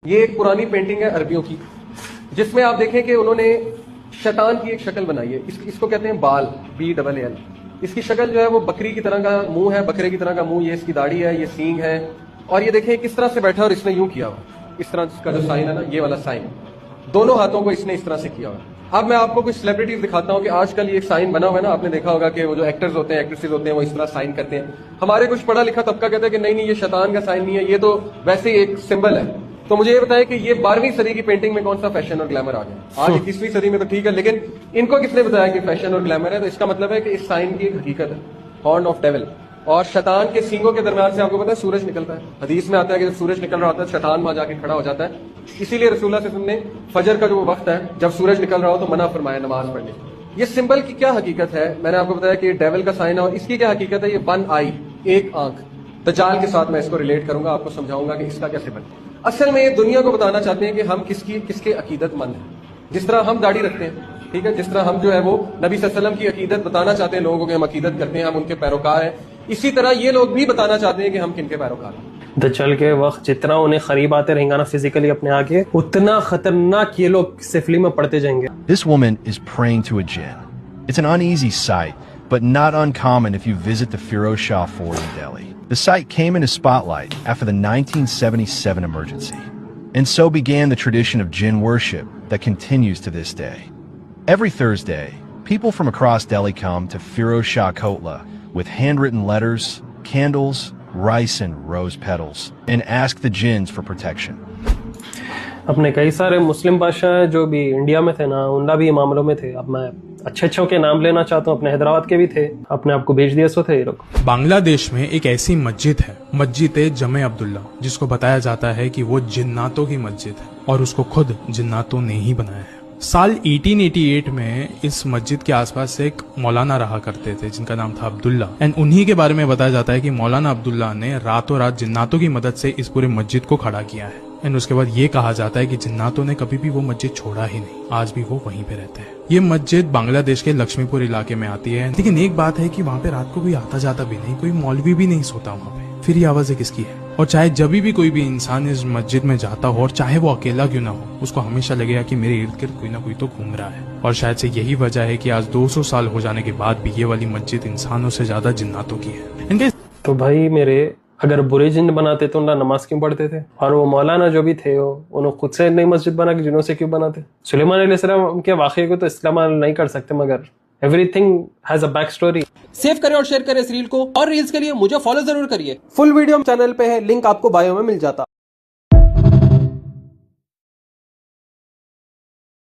ये एक पुरानी पेंटिंग है अरबियों की, जिसमें आप देखें कि उन्होंने शैतान की एक शक्ल बनाई है। इसको कहते हैं बाल, BLL। इसकी शक्ल जो है वो बकरी की तरह का मुंह है, बकरे की तरह का मुंह, ये इसकी दाढ़ी है, ये सींग है, और ये देखें किस तरह से बैठा और इसने यूं किया हुआ, इस तरह का जो साइन है ना, ये वाला साइन, दोनों हाथों को इसने इस तरह से किया हुआ। अब मैं आपको कुछ सेलिब्रिटीज दिखाता हूं कि आजकल ये एक साइन बना हुआ है ना, आपने देखा होगा कि वो जो एक्टर्स होते हैं, एक्ट्रेसेस होते हैं, वो इस तरह साइन करते हैं। हमारे कुछ पढ़ा लिखा तबका कहते हैं कि नहीं नहीं, ये शैतान का साइन नहीं है, ये तो वैसे ही एक सिंबल है। तो मुझे ये बताया कि ये 12वीं सदी की पेंटिंग में कौन सा फैशन और ग्लैमर आ गया। आज 21वीं सदी में तो ठीक है, लेकिन इनको किसने बताया कि फैशन और ग्लैमर है? तो इसका मतलब है कि इस साइन की एक हकीकत है, हॉर्न ऑफ डेविल। और शैतान के सींगों के दरमियान से आपको पता है सूरज निकलता है। हदीस में आता है कि जब सूरज निकल रहा होता है, शैतान वहां जाके खड़ा हो जाता है। इसीलिए रसूलुल्लाह सल्लल्लाहु अलैहि वसल्लम ने फजर का जो वक्त है, जब सूरज निकल रहा हो तो मना फरमाया नमाज पढ़ने। ये सिंबल की क्या हकीकत है? मैंने आपको बताया कि डेविल का साइन है, और इसकी क्या हकीकत है? ये 1 आई, एक आंख। दज्जाल के साथ मैं इसको रिलेट करूंगा, आपको समझाऊंगा कि इसका क्या सिंबल। असल में ये दुनिया को बताना चाहते हैं कि हम किसके अकीदतमंद हैं। जिस तरह हम दाढ़ी रखते हैं, ठीक है, जिस तरह हम जो है वो नबी सल्लल्लाहु अलैहि वसल्लम की अकीदत बताना चाहते हैं लोगों को कि हम अकीदत करते हैं, हम उनके पैरोकार हैं, इसी तरह ये लोग भी बताना चाहते हैं कि हम किनके पैरोकार हैं। दज्जाल के वक्त जितना उन्हें करीब आते रहेंगे ना फिजिकली अपने आगे, उतना खतरनाक ये लोग सिफली में पड़ते जाएंगे। This woman is praying to a jinn. It's an uneasy sight, but not uncommon if you visit the Firoz Shah Fort in Delhi. The site came into spotlight after the 1977 emergency, and so began the tradition of jinn worship that continues to this day. Every Thursday, people from across Delhi come to Firoz Shah Kotla with handwritten letters, candles, rice and rose petals, and ask the jinns for protection. अपने कई सारे मुस्लिम बादशाह जो भी India में थे ना, उनका भी मामलों में थे। अब मैं अच्छे के नाम लेना चाहता हूँ, अपने हैदराबाद के भी थे, अपने आपको भेज दिए सो थे ये लोग। बांग्लादेश में एक ऐसी मस्जिद है, मस्जिद जमे अब्दुल्ला, जिसको बताया जाता है कि वो जिन्नातों की मस्जिद है और उसको खुद जिन्नातों ने ही बनाया है। साल 1888 में इस मस्जिद के आसपास एक मौलाना रहा करते थे जिनका नाम था अब्दुल्ला, एंड उन्हीं के बारे में बताया जाता है कि मौलाना अब्दुल्ला ने रातों रात जिन्नातों की मदद से इस पूरे मस्जिद को खड़ा किया है। एंड उसके बाद ये कहा जाता है कि जिन्नातों ने कभी भी वो मस्जिद छोड़ा ही नहीं, आज भी वो वहीं पे रहते हैं। ये मस्जिद बांग्लादेश के लक्ष्मीपुर इलाके में आती है, लेकिन एक बात है कि वहाँ पे रात को कोई आता जाता भी नहीं, कोई मौलवी भी नहीं सोता वहाँ पे। फिर ये आवाजें किसकी है? और चाहे जब भी कोई भी इंसान इस मस्जिद में जाता हो, और चाहे वो अकेला क्यों ना हो, उसको हमेशा लगेगा कि मेरे इर्द गिर्द कोई ना कोई तो घूम रहा है। और शायद से यही वजह है कि आज 200 साल हो जाने के बाद भी ये वाली मस्जिद इंसानों से ज्यादा जिन्नातों की है। तो भाई मेरे, अगर बुरे जिन्न बनाते तो उनका नमाज क्यों पढ़ते थे? और वो मौलाना जो भी थे उन्होंने खुद से नई मस्जिद बना के जिन्हों से क्यों बनाते? सुलेमान अलैहिस्सलाम के वाक़े को तो इस्तेमाल नहीं कर सकते, मगर everything has a back story. Save करें और शेयर करें इस रील को, और रील्स के लिए मुझे फॉलो जरूर करिए। फुल वीडियो चैनल पे है, लिंक आपको बायो में मिल जाता।